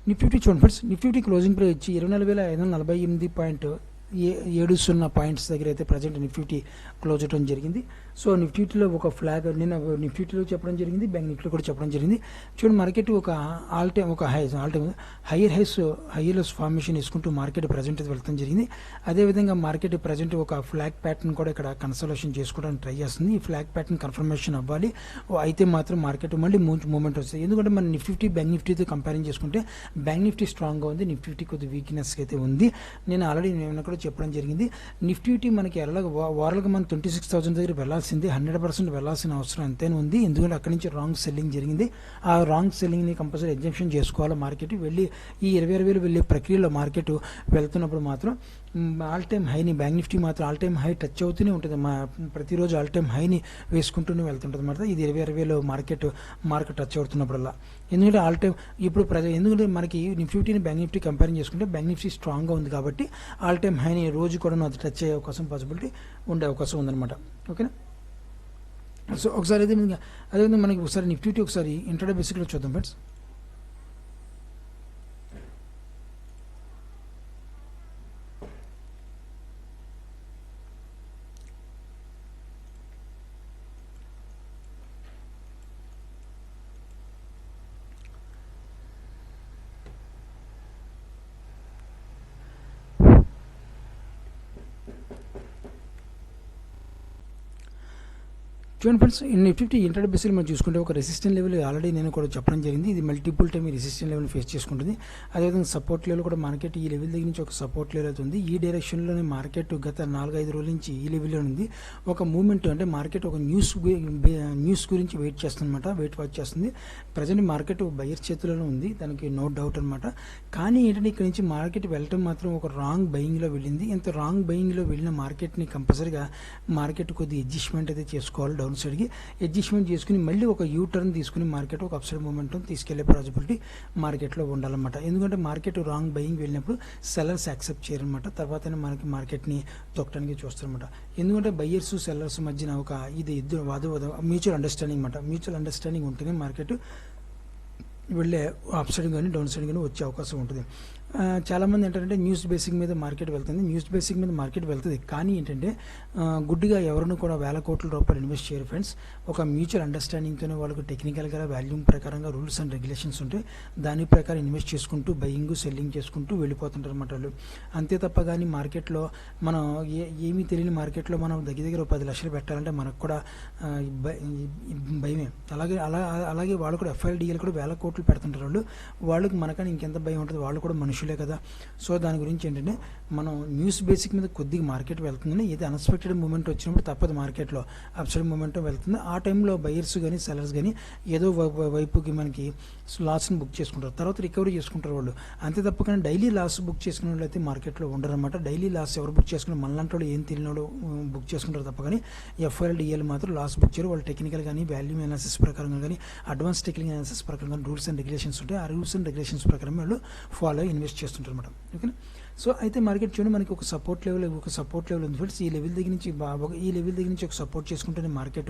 Nifty చూడండి friends, Nifty closing price వచ్చి 24,548.70 points దగ్గర అయితే ప్రజెంట్ నిఫ్టీ క్లోజ్ అవడం జరిగింది. సో నిఫ్టీలో ఒక ఫ్లాగ్ నిన్న నిఫ్టీలో చెప్పడం జరిగింది, బ్యాంక్ నిఫ్టీ కూడా చెప్పడం జరిగింది. చూడండి మార్కెట్ ఒక all time hire less formation వేసుకుంటూ మార్కెట్ ప్రజెంట్ వెళ్తాం జరిగింది. అదేవిధంగా మార్కెట్ ప్రజెంట్ ఒక ఫ్లాగ్ ప్యాటర్న్ కూడా ఇక్కడ కన్సల్టేషన్ చేసుకోవడానికి ట్రై చేస్తుంది. ఈ ఫ్లాగ్ ప్యాటర్న్ కన్ఫర్మేషన్ అవ్వాలి, అయితే మాత్రం మార్కెట్ మళ్ళీ మూమెంట్ వస్తుంది. ఎందుకంటే మన నిఫ్టీ బ్యాంక్ నిఫ్టీతో కంపేరింగ్ చేసుకుంటే బ్యాంక్ నిఫ్టీ స్ట్రాంగ్గా ఉంది, నిఫ్టీ కొద్ది వీక్నెస్ అయితే ఉంది. నేను ఆల్రెడీ కూడా చెప్పడం జరిగింది. నిఫ్టీ మనకి వారాలకు మనం 26,000 దగ్గర వెళ్ళాల్సింది, 100% వెళ్ళాల్సిన అవసరం ఎంతైనా ఉంది. ఎందుకంటే అక్కడి నుంచి రాంగ్ సెల్లింగ్ జరిగింది. ఆ రాంగ్ సెల్లింగ్ని కంపల్సరీ ఎగ్జామ్షన్ చేసుకోవాలి. మార్కెట్ వెళ్ళి ఈ 26,000 వెళ్ళే ప్రక్రియలో మార్కెట్ వెళ్తున్నప్పుడు మాత్రం ఆల్ టైమ్ హైని బ్యాంక్ నిఫ్టీ మాత్రం ఆల్ టైమ్ హై టచ్ అవుతూనే ఉంటుంది. ప్రతిరోజు ఆల్ టైమ్ హైని వేసుకుంటూనే వెళ్తుంటుంది అన్నమాట. ఇది 26,000 మార్కెట్ టచ్ అవుతున్నప్పుడల్లా. ఎందుకంటే ఆల్ టైమ్ ఇప్పుడు ఎందుకంటే మనకి నిఫ్టీని బ్యాంక్ నిఫ్టీ కంపేరింగ్ చేసుకుంటే బ్యాంక్ నిఫ్టీ స్ట్రాంగ్గా ఉంది కాబట్టి ఆల్ టైమ్ హైని రోజు కూడా అది టచ్ అయ్యే అవకాశం పాసిబిలిటీ ఉండే అవకాశం ఉందన్నమాట. ఓకేనా. సో ఒకసారి అయితే అదేవిధంగా మనకి ఒకసారి నిఫ్టీ ఒకసారి ఇంట్రాడే బేసిక్లో చూద్దాం ఫ్రెండ్స్. చూడండి ఫ్రెండ్స్, నిఫ్టీ ఇంట్రాడే బేసిక్లో మనం చూసుకుంటే ఒక రెసిస్టెంట్ లెవెల్ ఆల్రెడీ నేను కూడా చెప్పడం జరిగింది. ఇది మల్టిపుల్ టైం ఈ రెసిస్టెంట్ లెవెల్ ఫేస్ చేసుకుంటుంది. అదేవిధంగా సపోర్ట్ లెవెల్ కూడా మార్కెట్ ఈ లెవెల్ దగ్గర నుంచి ఒక సపోర్ట్ లెవెల్ అవుతుంది. ఈ డైరెక్షన్లోనే మార్కెట్ గత 4-5 రోజుల నుంచి ఈ లెవెల్లో ఉంది. ఒక మూమెంట్ అంటే మార్కెట్ ఒక న్యూస్ గురించి వెయిట్ వాచ్ చేస్తుంది. ప్రజెంట్ మార్కెట్ బయర్ చేతుల్లోనే ఉంది, దానికి నో డౌట్ అనమాట. కానీ ఏంటంటే ఇక్కడ నుంచి మార్కెట్ వెళ్ళటం మాత్రం ఒక రాంగ్ బయింగ్లో వెళ్ళింది. ఇంత రాంగ్ బయింగ్లో వెళ్ళిన మార్కెట్ని కంపల్సరీగా మార్కెట్ కొద్ది అడ్జస్ట్మెంట్ అయితే చేసుకోవాలి. డౌన్ సైడ్కి అడ్జస్ట్మెంట్ చేసుకుని మళ్ళీ ఒక యూ టర్న్ తీసుకుని మార్కెట్ ఒక అప్సైడ్ మూమెంట్ తీసుకెళ్లే పాసిబిలిటీ మార్కెట్లో ఉండాలన్నమాట. ఎందుకంటే మార్కెట్ రాంగ్ బయింగ్ వెళ్ళినప్పుడు సెల్లర్స్ యాక్సెప్ట్ చేయరన్నమాట. తర్వాతనే మనకి మార్కెట్ని తొక్కడానికి చూస్తారన్నమాట. ఎందుకంటే బయ్యర్స్ సెల్లర్స్ మధ్యన ఒక ఇద్దరు మ్యూచువల్ అండర్స్టాండింగ్ ఉంటేనే మార్కెట్ వెళ్ళే అప్ సైడ్ కానీ డౌన్ సైడ్ కానీ వచ్చే అవకాశం ఉంటుంది. చాలామంది ఏంటంటే న్యూస్ బేసిక్ మీద మార్కెట్ వెళ్తుంది. కానీ ఏంటంటే గుడ్డిగా ఎవరిని కూడా వేల కోట్ల రూపాయలు ఇన్వెస్ట్ చేయరు ఫ్రెండ్స్. ఒక మ్యూచువల్ అండర్స్టాండింగ్తోనే వాళ్ళకు టెక్నికల్గా వాల్యూమ్ ప్రకారంగా రూల్స్ అండ్ రెగ్యులేషన్స్ ఉంటాయి. దాని ప్రకారం ఇన్వెస్ట్ చేసుకుంటూ బయింగ్ సెల్లింగ్ చేసుకుంటూ వెళ్ళిపోతుంటారు అన్నమాట వాళ్ళు. అంతే తప్ప కానీ మార్కెట్లో మనం ఏమీ తెలియని మార్కెట్లో మనం దగ్గర 10 లక్షలు పెట్టాలంటే మనకు కూడా భయమే. అలాగే వాళ్ళు కూడా ఎఫ్ఐడిఎల్ కూడా వేల కోట్లు పెడుతుంటారు. వాళ్ళకి మనకని ఇంకెంత భయం ఉంటుంది, వాళ్ళు కూడా మనుషులే కదా. సో దాని గురించి ఏంటంటే మనం న్యూస్ బేసిక్ మీద కొద్దిగా మార్కెట్ వెళ్తుందని, ఏది అన్ఎక్స్పెక్టెడ్ మూమెంట్ వచ్చినప్పుడు తప్పదు మార్కెట్లో అప్సైడ్ మూమెంట్ వెళ్తుంది. ఆ టైంలో బయర్స్ కానీ సెల్లర్స్ కానీ ఏదో వైపుకి మనకి లాస్ని బుక్ చేసుకుంటారు, తర్వాత రికవరీ చేసుకుంటారు వాళ్ళు. అంతే తప్ప కానీ డైలీ లాస్ బుక్ చేసుకునే వాళ్ళు అయితే మార్కెట్లో ఉండరు అనమాట. డైలీ లాస్ ఎవరు బుక్ చేసుకుని మనలాంటి వాళ్ళు ఏం తెలియని వాళ్ళు బుక్ చేసుకుంటారు తప్ప కానీ ఎఫ్ఐడిఎల్ మాత్రం లాస్ బుక్ చేయరు. వాళ్ళు టెక్నికల్ కానీ వాల్యూమ్ అనాలిసిస్ ప్రకారం కానీ అడ్వాన్స్ టెక్నికల్ అనాలిసిస్ ప్రకారం కానీ రూల్స్ అండ్ రెగ్యులేషన్స్ ఉంటాయి. ఆ రూల్స్ అండ్ రెగ్యులేషన్స్ ప్రకారం వాళ్ళు ఫాలో ఇన్వెస్ట్ చేస్తుంటారు అనమాట. ఓకేనా. సో అయితే మార్కెట్ చూడండి మనకి ఒక సపోర్ట్ లెవెల్ ఉంది ఫ్రెండ్స్. ఈ లెవెల్ దగ్గర నుంచి ఒక సపోర్ట్ చేసుకుంటేనే మార్కెట్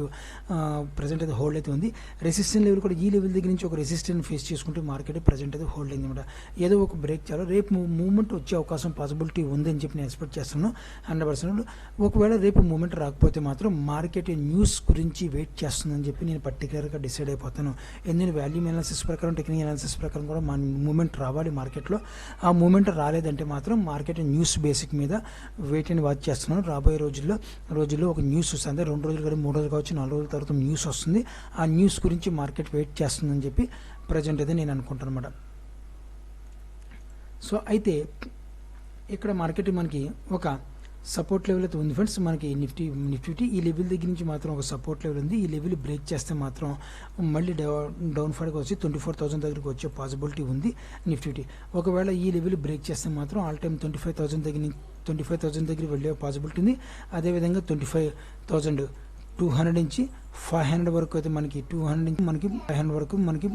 ప్రజెంట్ అయితే హోల్డ్ అయితే ఉంది. రెసిస్టెంట్ లెవెల్ కూడా ఈ లెవెల్ దగ్గర నుంచి ఒక రెసిస్టెంట్ ఫేస్ చేసుకుంటే మార్కెట్ ప్రజెంట్ అయితే హోల్డ్ అయింది అనమాట. ఏదో ఒక బ్రేక్ చాలు రేపు మూవ్మెంట్ వచ్చే అవకాశం పాసిబిలిటీ ఉందని చెప్పి నేను ఎక్స్పెక్ట్ చేస్తున్నాను 100%. ఒకవేళ రేపు మూవ్మెంట్ రాకపోతే మాత్రం మార్కెట్ న్యూస్ గురించి వెయిట్ చేస్తుందని చెప్పి నేను పర్టికులర్గా డిసైడ్ అయిపోతాను. ఎందుకంటే వాల్యూమ్ అనాలిసిస్ ప్రకారం టెక్నికల్ అనాలిసిస్ ప్రకారం కూడా మన మూవ్మెంట్ రావాలి మార్కెట్లో. ఆ మూవ్మెంట్ రాలేదంటే మాత్రం మార్కెట్ న్యూస్ బేసిక్ మీద వెయిట్ అండ్ వాచ్ చేస్తున్నాను. రాబోయే రోజుల్లో ఒక న్యూస్ వస్తుంది. 2 రోజులు కానీ 3 రోజులు కావచ్చు, 4 రోజుల తర్వాత న్యూస్ వస్తుంది. ఆ న్యూస్ గురించి మార్కెట్ వెయిట్ చేస్తుందని చెప్పి ప్రజెంట్ అయితే నేను అనుకుంటాను అనమాట. సో అయితే ఇక్కడ మార్కెట్ మనకి ఒక సపోర్ట్ లెవెల్ అయితే ఉంది ఫ్రెండ్స్. మనకి నిఫ్టీ ఈ లెవెల్ దగ్గర నుంచి మాత్రం ఒక సపోర్ట్ లెవెల్ ఉంది. ఈ లెవెల్ బ్రేక్ చేస్తే మాత్రం మళ్ళీ డౌన్ ఫాల్గా వచ్చి 24,000 దగ్గరికి వచ్చే పాసిబిలిటీ ఉంది నిఫ్టీ. ఒకవేళ ఈ లెవెల్ బ్రేక్ చేస్తే మాత్రం ఆల్ టైమ్ 25,000 దగ్గర వెళ్ళే పాసిబిలిటీ ఉంది. అదేవిధంగా 25,200 నుంచి 500 వరకు అయితే మనకి 200 నుంచి మనకి 500 వరకు మనకి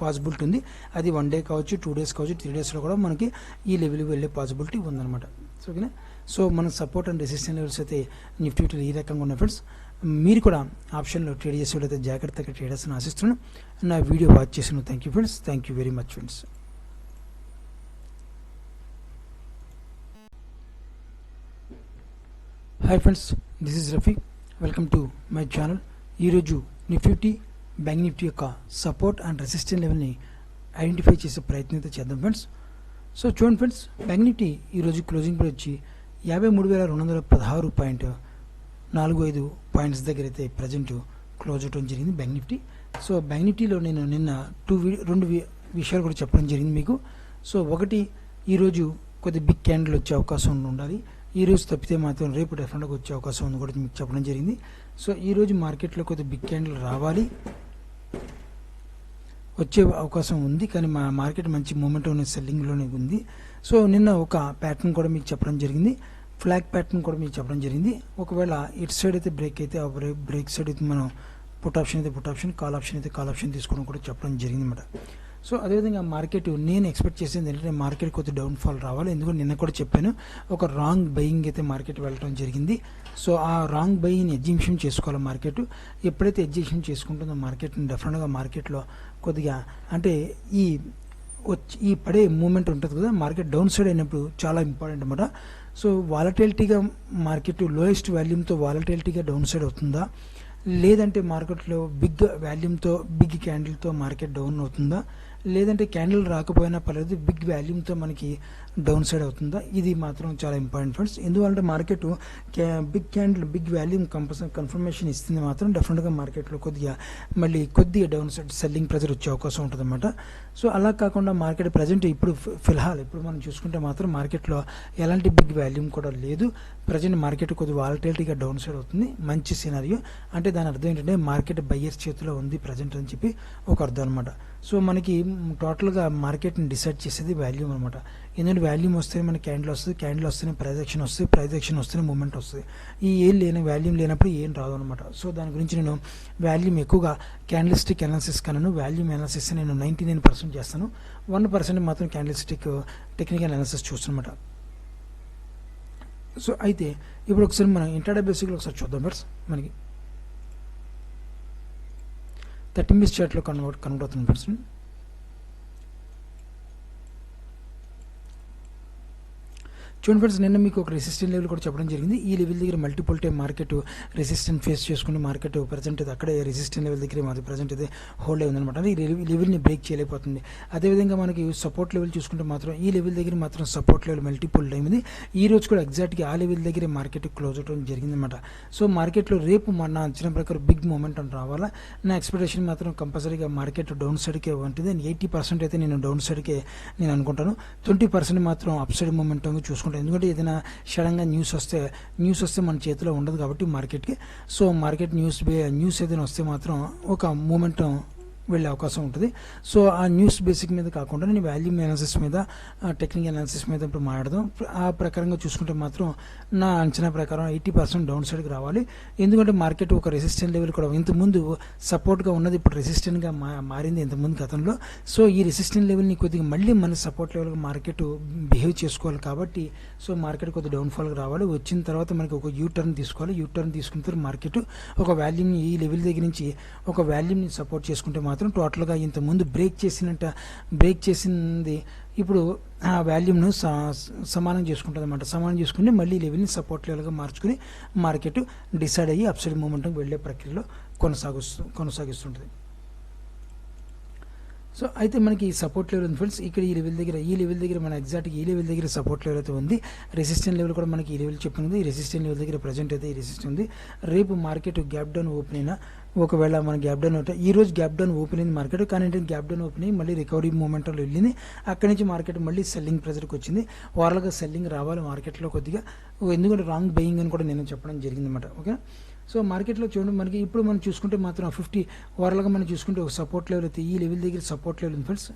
పాసిబిలిటీ ఉంది. అది 1 డే కావచ్చు, 2 డేస్ కావచ్చు, 3 డేస్లో కూడా మనకి ఈ లెవెల్కి వెళ్ళే పాసిబిలిటీ ఉందన్నమాట. ఓకేనా. సో మన సపోర్ట్ అండ్ రెసిస్టెన్స్ లెవెల్స్ అయితే నిఫ్టీలో ఈ రకంగా ఉన్నాయి ఫ్రెండ్స్. మీరు కూడా ఆప్షన్లో ట్రేడ్ చేసేవాళ్ళైతే జాగ్రత్తగా ట్రేడ్ చేస్తాను ఆశిస్తున్నాను. నా వీడియో వాచ్ చేసిన thank you friends. Thank you very much friends. Hi friends, this is Rafi. Welcome to my channel. ఈరోజు నిఫ్టీ బ్యాంక్ నిఫ్టీ యొక్క సపోర్ట్ అండ్ రెసిస్టెన్స్ లెవెల్ని ఐడెంటిఫై చేసే ప్రయత్నం అయితే చేద్దాం ఫ్రెండ్స్. సో చూడండి ఫ్రెండ్స్, బ్యాంక్ నిఫ్టీ ఈరోజు క్లోజింగ్ ప్రైస్ వచ్చి 53,216.45 పాయింట్స్ దగ్గర అయితే ప్రజెంట్ క్లోజ్ అవడం జరిగింది బ్యాంక్ నిఫ్టీ. సో బ్యాంక్ నిఫ్టీలో నేను నిన్న రెండు విషయాలు కూడా చెప్పడం జరిగింది మీకు. సో ఒకటి, ఈరోజు కొద్ది బిగ్ క్యాండిల్ వచ్చే అవకాశం ఉండాలి. ఈ రోజు తప్పితే మాత్రం రేపు డెఫినెట్గా వచ్చే అవకాశం ఉంది కూడా మీకు చెప్పడం జరిగింది. సో ఈరోజు మార్కెట్లో కొద్ది బిగ్ క్యాండిల్ రావాలి, వచ్చే అవకాశం ఉంది. కానీ మా మార్కెట్ మంచి మూమెంట్ ఉన్న సెల్లింగ్లోనే ఉంది. సో నిన్న ఒక ప్యాటర్న్ కూడా మీకు చెప్పడం జరిగింది, ఫ్లాగ్ ప్యాటర్న్ కూడా మీకు చెప్పడం జరిగింది. ఒకవేళ ఇటు సైడ్ అయితే బ్రేక్ అయితే ఆ బ్రేక్ సైడ్ అయితే మనం పుట్ ఆప్షన్ అయితే పుట్ ఆప్షన్, కాల్ ఆప్షన్ అయితే కాల్ ఆప్షన్ తీసుకోవడం కూడా చెప్పడం జరిగింది అన్నమాట. సో అదేవిధంగా మార్కెట్ నేను ఎక్స్పెక్ట్ చేసేది ఏంటంటే మార్కెట్ కొద్ది డౌన్ఫాల్ రావాలి. ఎందుకంటే నిన్న కూడా చెప్పాను, ఒక రాంగ్ బయింగ్ అయితే మార్కెట్ వెళ్ళడం జరిగింది. సో ఆ రాంగ్ బయింగ్ని ఎగ్జిబిషన్ చేసుకోవాలి మార్కెట్. ఎప్పుడైతే ఎగ్జిబిషన్ చేసుకుంటుందో మార్కెట్ని డెఫినెట్గా మార్కెట్లో కొద్దిగా అంటే ఈ పడే మూమెంట్ ఉంటుంది కదా, మార్కెట్ డౌన్ సైడ్ అయినప్పుడు చాలా ఇంపార్టెంట్ అన్నమాట. సో వాలటిలిటీగా మార్కెట్ లోయెస్ట్ వాల్యూమ్తో వాలటిలిటీగా డౌన్ సైడ్ అవుతుందా, లేదంటే మార్కెట్లో బిగ్ వాల్యూమ్తో బిగ్ క్యాండిల్తో మార్కెట్ డౌన్ అవుతుందా, లేదంటే క్యాండిల్ రాకపోయినా పర్లేదు బిగ్ వాల్యూమ్తో మనకి డౌన్ సైడ్ అవుతుందా, ఇది మాత్రం చాలా ఇంపార్టెంట్ ఫ్రెండ్స్. ఎందుకంటే market big candle big volume confirmation ఇస్తుంది మాత్రం డెఫినెట్గా మార్కెట్లో కొద్దిగా డౌన్ సైడ్ సెల్లింగ్ ప్రెజర్ వచ్చే అవకాశం ఉంటుంది అన్నమాట. సో అలా కాకుండా మార్కెట్ ప్రజెంట్ ఇప్పుడు మనం చూసుకుంటే మాత్రం మార్కెట్లో ఎలాంటి బిగ్ వాల్యూమ్ కూడా లేదు. ప్రజెంట్ మార్కెట్ కొద్ది వాలటిలిటీగా డౌన్ సైడ్ అవుతుంది, మంచి సినారియో. అంటే దాని అర్థం ఏంటంటే మార్కెట్ బయ్యర్స్ చేతిలో ఉంది ప్రజెంట్ అని చెప్పి ఒక అర్థం అనమాట. సో మనకి టోటల్గా మార్కెట్ని డిసైడ్ చేసేది వాల్యూమ్ అనమాట. ఎందుకంటే వాల్యూమ్ వస్తే మనకి క్యాండిల్ వస్తుంది, క్యాండిల్ వస్తేనే ప్రైజ్ యాక్షన్ వస్తుంది, ప్రైజ్ యాక్షన్ వస్తేనే మూమెంట్ వస్తుంది. వాల్యూమ్ లేనప్పుడు ఏం రాదు అనమాట. సో దాని గురించి నేను వాల్యూమ్ ఎక్కువగా క్యాండిల్స్టిక్ అనాలిసిస్ కన్నాను, వాల్యూమ్ అనాలిసిస్ నేను 99% చేస్తాను, 1% మాత్రం క్యాండిల్స్టిక్ టెక్నికల్ అనాలిసిస్ చూస్తానమాట. సో అయితే ఇప్పుడు ఒకసారి మనం ఇంట్రాడే బేసిక్లో ఒకసారి చూద్దాం ఫ్రెండ్స్. మనకి 30 minutes చార్ట్లో కన్వర్ట్ అవుతుంది ఫ్రెండ్స్. చూడండి ఫ్రెండ్స్, నిన్న మీకు ఒక రెసిస్టెంట్ లెవెల్ కూడా చెప్పడం జరిగింది. ఈ లెవెల్ దగ్గర multiple time market resistant face చేసుకుని మార్కెట్ ప్రజెంట్ అయితే అక్కడే రెసిస్టెంట్ లెవెల్ దగ్గర మాది ప్రజెంట్ అయితే హోల్డ్ అయింది అనమాట. ఈ లెవెల్ని బ్రేక్ చేయలేకపోతుంది. అదేవిధంగా మనకి సపోర్ట్ లెవెల్ చూసుకుంటే మాత్రం ఈ లెవెల్ దగ్గర మాత్రం సపోర్ట్ లెవెల్ మల్టిపుల్ టైం ఉంది. ఈ రోజు కూడా ఎగ్జాక్ట్గా ఆ లెవెల్ దగ్గర మార్కెట్ క్లోజ్ అవడం జరిగింది అనమాట. సో మార్కెట్లో రేపు మన అంచనా ప్రకారం బిగ్ మూమెంట్ అని రావాలా. నా ఎక్స్పెక్టేషన్ మాత్రం కంపల్సరీగా మార్కెట్ డౌన్ సైడ్కే ఉంటుంది. 80% అయితే నేను డౌన్ సైడ్కే నేను అనుకుంటాను, 20% మాత్రం అప్ సైడ్ మూమెంట్ చూసుకుంటాను. ఎందుకంటే ఏదైనా సడన్గా న్యూస్ వస్తే మన చేతిలో ఉండదు కాబట్టి మార్కెట్కి. సో మార్కెట్ న్యూస్ ఏదైనా వస్తే మాత్రం ఒక మూమెంట్ వెళ్ళే అవకాశం ఉంటుంది. సో ఆ న్యూస్ బేసిక్ మీద కాకుండా నేను వాల్యూమ్ అనాలిసిస్ మీద టెక్నికల్ అనాలిసిస్ మీద ఇప్పుడు మాట్లాడదాం. ఆ ప్రకారంగా చూసుకుంటే మాత్రం నా అంచనా ప్రకారం 80% డౌన్ సైడ్కి రావాలి. ఎందుకంటే మార్కెట్ ఒక రెసిస్టెంట్ లెవెల్ కూడా ఇంతకుముందు సపోర్ట్గా ఉన్నది, ఇప్పుడు రెసిస్టెంట్గా మారింది ఇంతకుముందు గతంలో. సో ఈ రెసిస్టెంట్ లెవెల్ని కొద్దిగా మళ్ళీ మన సపోర్ట్ లెవెల్గా మార్కెట్ బిహేవ్ చేసుకోవాలి కాబట్టి సో మార్కెట్ కొద్దిగా డౌన్ఫాల్గా రావాలి. వచ్చిన తర్వాత మనకి ఒక యూటర్న్ తీసుకోవాలి. యూటర్న్ తీసుకున్న తర్వాత మార్కెట్ ఒక వాల్యూమ్ని ఈ లెవెల్ దగ్గర నుంచి ఒక వాల్యూమ్ని సపోర్ట్ చేసుకుంటే మాత్రం టోటల్గా ఇంతకుముందు బ్రేక్ చేసింది ఇప్పుడు ఆ వాల్యూమ్ను సమానం చేసుకుంటుంది అనమాట. సమానం చేసుకుని మళ్ళీ లెవెల్ని సపోర్ట్ లెవెల్గా మార్చుకుని మార్కెట్ డిసైడ్ అయ్యి అప్సైడ్ మూమెంట్కి వెళ్ళే ప్రక్రియలో కొనసాగిస్తుంటుంది. సో అయితే మనకి సపోర్ట్ లెవెల్ ఉంది ఫ్రెండ్స్. ఇక్కడ ఈ లెవెల్ దగ్గర మన ఎగ్జాక్ట్గా ఈ లెవెల్ దగ్గర సపోర్ట్ లెవెల్ అయితే ఉంది. రెసిస్టెంట్ లెవెల్ కూడా మనకి ఈ లెవెల్ చెప్పింది. ఈ రెసిస్టెంట్ లెవెల్ దగ్గర ప్రజెంట్ అయితే ఈ రెసిస్టెంట్ ఉంది. రేపు మార్కెట్ గ్యాప్ డౌన్ ఓపెన్ అయినా, ఒకవేళ మన గ్యాప్ డౌన్ అవుతాయి. ఈ రోజు గ్యాప్ డౌన్ ఓపెన్ అయింది మార్కెట్, కానీ గ్యాప్ డౌన్ ఓపెన్ అయ్యి మళ్ళీ రికవరీ మూమెంట్లో వెళ్ళింది. అక్కడి నుంచి మార్కెట్ మళ్ళీ సెల్లింగ్ ప్రెజర్కి వచ్చింది. ఓవరాల్గా సెల్లింగ్ రావాలి మార్కెట్లో కొద్దిగా, ఎందుకంటే రాంగ్ బయింగ్ అని కూడా నేను చెప్పడం జరిగింది అనమాట. ఓకే, సో మార్కెట్లో చూడండి, మనకి ఇప్పుడు మనం చూసుకుంటే మాత్రం 50 ఓవరాల్గా మనం చూసుకుంటే ఒక సపోర్ట్ లెవెల్ అయితే ఈ లెవెల్ దగ్గర సపోర్ట్ లెవెల్ ఉంది ఫ్రెండ్స్.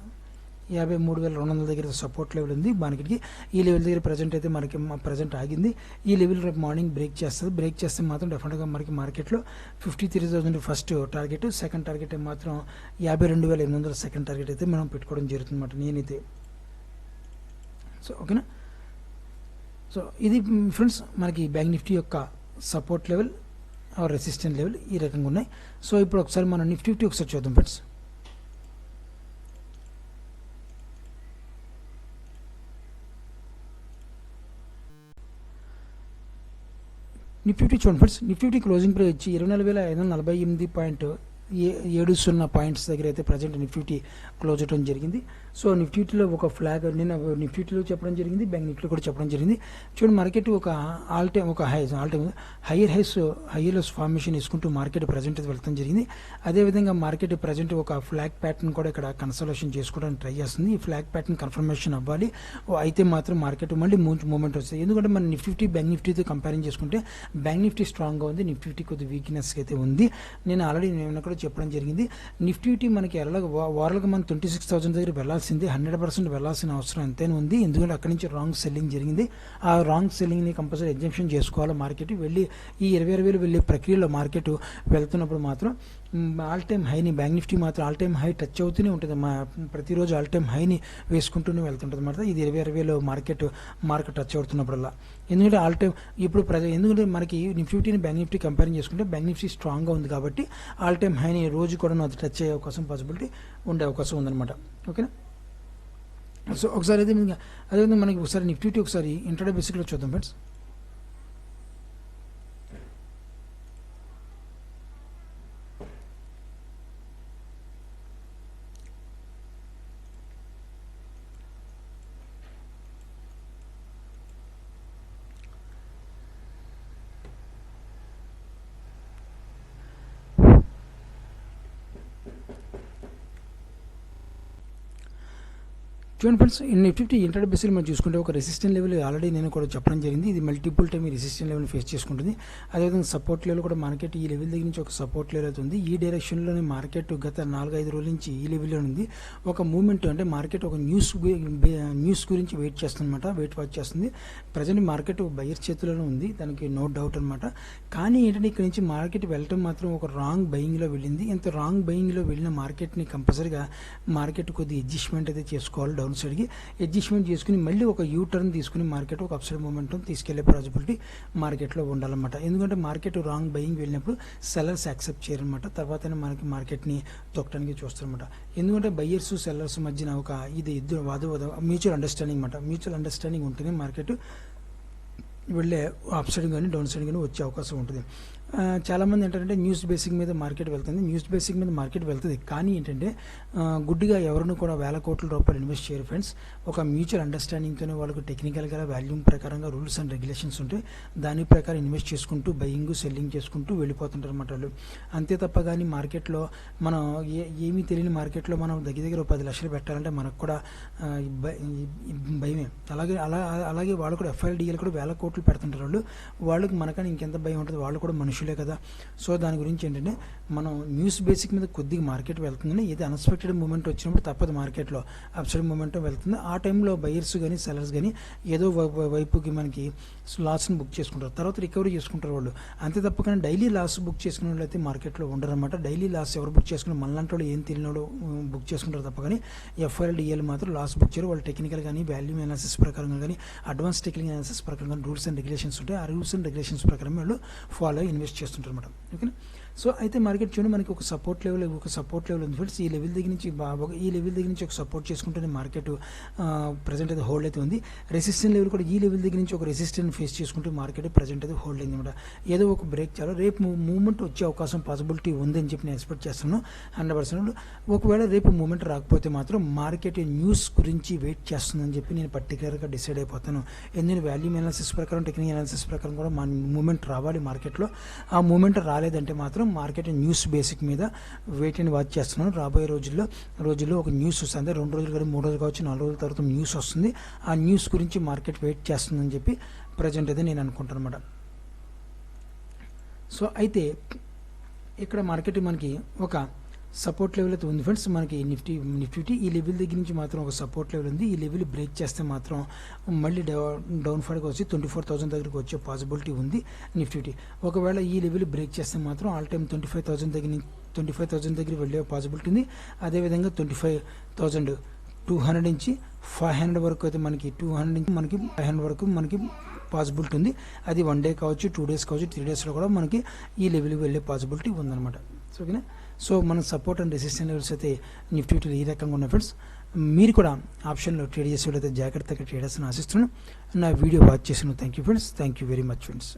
53,200 దగ్గర సపోర్ట్ లెవెల్ ఉంది మార్కెట్కి. ఈ లెవెల్ దగ్గర ప్రజెంట్ అయితే మనకి ప్రజెంట్ ఆగింది. ఈ లెవెల్ రేపు మార్నింగ్ బ్రేక్ చేస్తే మాత్రం డెఫినెట్గా మనకి మార్కెట్లో 53,000 ఫస్ట్ టార్గెట్, సెకండ్ టార్గెట్ మాత్రం 52,800 సెకండ్ టార్గెట్ అయితే మనం పెట్టుకోవడం జరుగుతుంది అన్నమాట నేనైతే. సో ఓకేనా. సో ఇది ఫ్రెండ్స్ మనకి బ్యాంక్ నిఫ్టీ యొక్క సపోర్ట్ లెవెల్ రెసిస్టెంట్ లెవెల్ ఈ రకంగా ఉన్నాయి. సో ఇప్పుడు ఒకసారి మనం నిఫ్టీ ఒకసారి చూద్దాం ఫ్రెండ్స్. నిఫ్టీ చూడండి ఫ్రెండ్స్, నిఫ్టీ క్లోజింగ్ ప్రైస్ వచ్చి 24,548.70 పాయింట్స్ దగ్గర అయితే ప్రజెంట్ నిఫ్టీ క్లోజ్ అవడం జరిగింది. సో నిఫ్టీలో ఒక ఫ్లాగ్ నిన్న నిఫ్టీలో చెప్పడం జరిగింది, బ్యాంక్ నిఫ్టీలో కూడా చెప్పడం జరిగింది. చూడండి మార్కెట్ ఒక all time higher highs formation వేసుకుంటూ మార్కెట్ ప్రజెంట్ వెళ్తాం జరిగింది. అదేవిధంగా మార్కెట్ ప్రజెంట్ ఒక ఫ్లాగ్ ప్యాటర్న్ కూడా ఇక్కడ కన్సల్టేషన్ చేసుకోవడానికి ట్రై చేస్తుంది. ఈ ఫ్లాగ్ ప్యాటర్న్ కన్ఫర్మేషన్ అవ్వాలి, అయితే మాత్రం మార్కెట్ మళ్ళీ మూమెంట్ వస్తుంది. ఎందుకంటే మన నిఫ్టీ బ్యాంక్ నిఫ్టీతో కంపేరింగ్ చేసుకుంటే బ్యాంక్ నిఫ్టీ స్ట్రాంగ్గా ఉంది, నిఫ్టీ కొద్ది వీక్నెస్ అయితే ఉంది. నేను ఆల్రెడీ కూడా చెప్పడం జరిగింది. నిఫ్టీ మనకి వారాలకు మనం 26,000 దగ్గర వెళ్ళాల్సింది, 100% వెళ్ళాల్సిన అవసరం ఎంతైనా ఉంది. ఎందుకంటే అక్కడి నుంచి రాంగ్ సెల్లింగ్ జరిగింది. ఆ రాంగ్ సెల్లింగ్ని కంపల్సరీ ఎగ్జంప్షన్ చేసుకోవాలి. మార్కెట్ వెళ్ళి ఈ 26,000 వెళ్ళే ప్రక్రియలో మార్కెట్ వెళ్తున్నప్పుడు మాత్రం ఆల్ టైమ్ హైని బ్యాంక్ నిఫ్టీ మాత్రం ఆల్ టైమ్ హై టచ్ అవుతూనే ఉంటుంది. ప్రతిరోజు ఆల్ టైమ్ హైని వేసుకుంటూనే వెళ్తుంటుంది అన్నమాట. ఇది 26,000 మార్కెట్ టచ్ అవుతున్నప్పుడల్లా. ఎందుకంటే ఆల్ టైమ్ ఇప్పుడు ఎందుకంటే మనకి నిఫ్టీని బ్యాంక్ నిఫ్టీ కంపేరింగ్ చేసుకుంటే బ్యాంక్ నిఫ్టీ స్ట్రాంగ్గా ఉంది కాబట్టి ఆల్ టైమ్ హైని రోజు కూడా అది టచ్ అయ్యే అవకాశం పాసిబిలిటీ ఉండే అవకాశం ఉందన్నమాట. ఓకేనా. సో ఒకసారి అయితే అదేవిధంగా మనకి ఒకసారి నిఫ్టీ ఒకసారి ఇంట్రాడే బేసిక్లో చూద్దాం ఫ్రెండ్స్. చూడండి ఫ్రెండ్స్, నిఫ్టీ ఇంట్రాడే బేసిక్ మనం చూసుకుంటే ఒక రెసిస్టెంట్ లెవెల్ ఆల్రెడీ నేను కూడా చెప్పడం జరిగింది. ఇది మల్టిపుల్ టైం ఈ రెసిస్టెంట్ లెవెల్ ఫేస్ చేసుకుంటుంది. అదేవిధంగా సపోర్ట్ లెవెల్ కూడా మార్కెట్ ఈ లెవెల్ దగ్గర నుంచి ఒక సపోర్ట్ లెవెల్ అవుతుంది. ఈ డైరెక్షన్లోనే మార్కెట్ గత 4-5 రోజుల నుంచి ఈ లెవెల్లో ఉంది. ఒక మూమెంట్ అంటే మార్కెట్ ఒక న్యూస్ గురించి వెయిట్ వాచ్ చేస్తుంది. ప్రజెంట్ మార్కెట్ బయర్ చేతుల్లోనే ఉంది, దానికి నో డౌట్ అనమాట. కానీ ఏంటంటే ఇక్కడ నుంచి మార్కెట్ వెళ్ళటం మాత్రం ఒక రాంగ్ బయింగ్లో వెళ్ళింది. ఇంత రాంగ్ బయింగ్లో వెళ్ళిన మార్కెట్ని కంపల్సరీగా మార్కెట్ కొద్దిగా అడ్జస్ట్మెంట్ అయితే చేసుకోవాలి. డౌన్ సైడ్కి అడ్జస్ట్మెంట్ చేసుకుని మళ్ళీ ఒక యూ టర్న్ తీసుకుని మార్కెట్ ఒక అప్సైడ్ మూమెంటం తీసుకెళ్లే పాసిబిలిటీ మార్కెట్లో ఉండాలన్నమాట. ఎందుకంటే మార్కెట్ రాంగ్ బయింగ్ వెళ్ళినప్పుడు సెల్లర్స్ యాక్సెప్ట్ చేయరనమాట. తర్వాతనే మనకి మార్కెట్ని తొక్కడానికి చూస్తారనమాట. ఎందుకంటే బయ్యర్స్ సెల్లర్స్ మధ్యన ఒక ఇది ఇద్దరు మ్యూచువల్ అండర్స్టాండింగ్ ఉంటేనే మార్కెట్ వెళ్ళే అప్ సైడ్ కానీ డౌన్ సైడ్ కానీ వచ్చే అవకాశం ఉంటుంది. చాలామంది ఏంటంటే న్యూస్ బేసిక్ మీద మార్కెట్ వెళ్తుంది. కానీ ఏంటంటే గుడ్డిగా ఎవరిని కూడా వేల కోట్ల రూపాయలు ఇన్వెస్ట్ చేయరు ఫ్రెండ్స్. ఒక మ్యూచువల్ అండర్స్టాండింగ్తోనే వాళ్ళకు టెక్నికల్గా వాల్యూమ్ ప్రకారంగా రూల్స్ అండ్ రెగ్యులేషన్స్ ఉంటాయి. దాని ప్రకారం ఇన్వెస్ట్ చేసుకుంటూ బయింగ్ సెల్లింగ్ చేసుకుంటూ వెళ్ళిపోతుంటారు అన్నమాట వాళ్ళు. అంతే తప్ప కానీ మార్కెట్లో మనం ఏమీ తెలియని మార్కెట్లో మనం దగ్గర 10 లక్షలు పెట్టాలంటే మనకు కూడా భయమే. అలాగే వాళ్ళు కూడా FIDలు కూడా వేల కోట్లు పెడుతుంటారు. వాళ్ళకి మనకని ఇంకెంత భయం ఉంటుంది, వాళ్ళు కూడా మనుషులే కదా. సో దాని గురించి ఏంటంటే మనం న్యూస్ బేసిక్ మీద కొద్దిగా మార్కెట్ వెళ్తుందని, ఏది అన్ఎక్స్పెక్టెడ్ మూమెంట్ వచ్చినప్పుడు తప్పదు మార్కెట్లో అప్సైడ్ మూమెంట్ వెళ్తుంది. ఆ టైంలో బయర్స్ కానీ సెల్లర్స్ కానీ ఏదో వైపుకి మనకి లాస్ని బుక్ చేసుకుంటారు, తర్వాత రికవరీ చేసుకుంటారు వాళ్ళు. అంతే తప్ప కానీ డైలీ లాస్ బుక్ చేసుకునే వాళ్ళు అయితే మార్కెట్లో ఉండరు అనమాట. డైలీ లాస్ ఎవరు బుక్ చేసుకుని మనలాంటి వాళ్ళు ఏం తెలియని వాళ్ళు బుక్ చేసుకుంటారు తప్ప కానీ FIDలు మాత్రం లాస్ బుక్ చేయరు. వాళ్ళు టెక్నికల్ కానీ వాల్యూమ్ అనాలిసిస్ ప్రకారంగా కానీ అడ్వాన్స్ టెక్నికల్ అనాలిసిస్ ప్రకారం కానీ రూల్స్ అండ్ రెగ్యులేషన్స్ ఉంటాయి. ఆ రూల్స్ అండ్ రెగ్యులేషన్స్ ప్రకారం వాళ్ళు ఫాలో ఇన్వెస్ట్ చేస్తుంటారు అనమాట. ఓకేనా. సో అయితే మార్కెట్ చూడండి మనకి ఒక సపోర్ట్ లెవెల్ ఉంది ఫ్రెండ్స్. ఈ లెవెల్ దగ్గర నుంచి ఒక సపోర్ట్ చేసుకుంటేనే మార్కెట్ ప్రజెంట్ అయితే హోల్డ్ అయితే ఉంది. రెసిస్టెంట్ లెవెల్ కూడా ఈ లెవెల్ దగ్గర నుంచి ఒక రెసిస్టెంట్ ఫేస్ చేసుకుంటే మార్కెట్ ప్రజెంట్ అయితే హోల్డ్ అయింది అనమాట. ఏదో ఒక బ్రేక్ చాలు రేపు మూవ్మెంట్ వచ్చే అవకాశం పాసిబిలిటీ ఉందని చెప్పి నేను ఎక్స్పెక్ట్ చేస్తున్నాను 100%. ఒకవేళ రేపు మూవ్మెంట్ రాకపోతే మాత్రం మార్కెట్ న్యూస్ గురించి వెయిట్ చేస్తుందని చెప్పి నేను పర్టికులర్గా డిసైడ్ అయిపోతాను. ఎందుకంటే వాల్యూమ్ అనాలిసిస్ ప్రకారం టెక్నికల్ అనాలిసిస్ ప్రకారం కూడా మూవ్మెంట్ రావాలి మార్కెట్లో. ఆ మూవ్మెంట్ రాలేదంటే మాత్రం మార్కెట్ న్యూస్ బేసిక్ మీద వెయిట్ అండ్ వాచ్ చేస్తున్నాను. రాబోయే రోజుల్లో ఒక న్యూస్ వస్తుంది. 2 రోజులు కానీ 3 రోజులు కావచ్చు, 4 రోజుల తర్వాత న్యూస్ వస్తుంది. ఆ న్యూస్ గురించి మార్కెట్ వెయిట్ చేస్తుందని చెప్పి ప్రజెంట్ అయితే నేను అనుకుంటాను అనమాట. సో అయితే ఇక్కడ మార్కెట్ మనకి ఒక సపోర్ట్ లెవెల్ అయితే ఉంది ఫ్రెండ్స్. మనకి నిఫ్టీ ఈ లెవెల్ దగ్గర నుంచి మాత్రం ఒక సపోర్ట్ లెవెల్ ఉంది. ఈ లెవెల్ బ్రేక్ చేస్తే మాత్రం మళ్ళీ డౌన్ ఫాల్కి వచ్చి 24,000 దగ్గరికి వచ్చే పాసిబిలిటీ ఉంది నిఫ్టీ. ఒకవేళ ఈ లెవెల్ బ్రేక్ చేస్తే మాత్రం ఆల్ టైమ్ 25,000 దగ్గర వెళ్ళే పాసిబిలిటీ ఉంది. అదేవిధంగా 25,200 నుంచి 500 వరకు అయితే మనకి 200 నుంచి మనకి 500 వరకు మనకి పాసిబిలిటీ ఉంది. అది 1 డే కావచ్చు, 2 డేస్ కావచ్చు, 3 డేస్లో కూడా మనకి ఈ లెవెల్కి వెళ్ళే పాసిబిలిటీ ఉందన్నమాట. ఓకేనా. సో మన సపోర్ట్ అండ్ రెసిస్టెంట్ లెవెల్స్ అయితే నిఫ్టీలో ఈ రకంగా ఉన్నాయి ఫ్రెండ్స్. మీరు కూడా ఆప్షన్లో ట్రేడ్ చేసేవాళ్ళైతే జాగ్రత్తగా ట్రేడ్ చేయాలని ఆశిస్తున్నాను. నా వీడియో వాచ్ చేసిన thank you friends. Thank you very much friends.